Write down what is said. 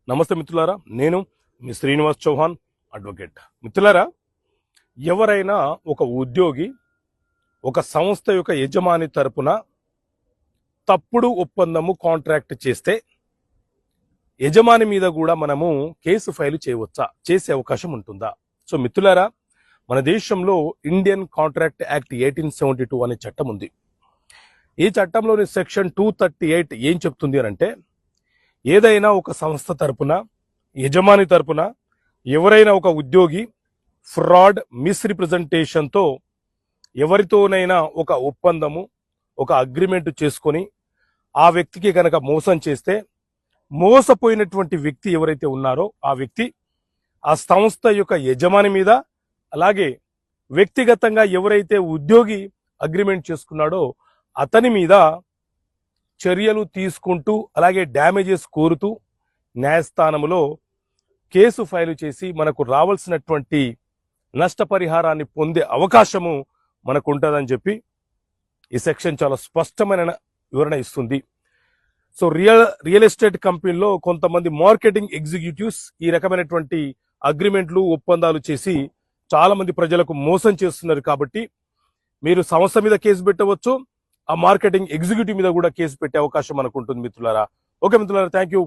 నమస్తే మిత్రులారా, నేను మీ శ్రీనివాస్ చౌహాన్ అడ్వకేట్. మిత్రులారా, ఎవరైనా ఒక ఉద్యోగి ఒక సంస్థ యొక్క యజమాని తరపున తప్పుడు ఒప్పందము కాంట్రాక్ట్ చేస్తే యజమాని మీద కూడా మనము కేసు ఫైల్ చేయవచ్చా, చేసే అవకాశం ఉంటుందా? సో మిత్రులారా, మన దేశంలో ఇండియన్ కాంట్రాక్ట్ యాక్ట్ 1872 అనే చట్టం ఉంది. ఈ చట్టంలోని సెక్షన్ 238 ఏం చెప్తుంది అని అంటే, ఏదైనా ఒక సంస్థ తరపున యజమాని తరపున ఎవరైనా ఒక ఉద్యోగి ఫ్రాడ్ మిస్రిప్రజెంటేషన్తో ఎవరితోనైనా ఒక ఒప్పందము ఒక అగ్రిమెంట్ చేసుకొని ఆ వ్యక్తికి కనుక మోసం చేస్తే, మోసపోయినటువంటి వ్యక్తి ఎవరైతే ఉన్నారో ఆ వ్యక్తి ఆ సంస్థ యొక్క యజమాని మీద, అలాగే వ్యక్తిగతంగా ఎవరైతే ఉద్యోగి అగ్రిమెంట్ చేసుకున్నాడో అతని మీద చర్యలు తీసుకుంటూ, అలాగే డ్యామేజెస్ కోరుతూ న్యాయస్థానంలో కేసు ఫైలు చేసి మనకు రావాల్సినటువంటి నష్టపరిహారాన్ని పొందే అవకాశము మనకు ఉంటుందని చెప్పి ఈ సెక్షన్ చాలా స్పష్టమైన వివరణ ఇస్తుంది. సో రియల్ ఎస్టేట్ కంపెనీలో కొంతమంది మార్కెటింగ్ ఎగ్జిక్యూటివ్స్ ఈ రకమైనటువంటి అగ్రిమెంట్లు ఒప్పందాలు చేసి చాలా మంది ప్రజలకు మోసం చేస్తున్నారు. కాబట్టి మీరు సంస్థ మీద కేసు పెట్టవచ్చు, ఆ మార్కెటింగ్ ఎగ్జిక్యూటివ్ మీద కూడా కేసు పెట్టే అవకాశం మనకు ఉంటుంది మిత్రులారా. ఓకే మిత్రులారా, థ్యాంక్ యూ.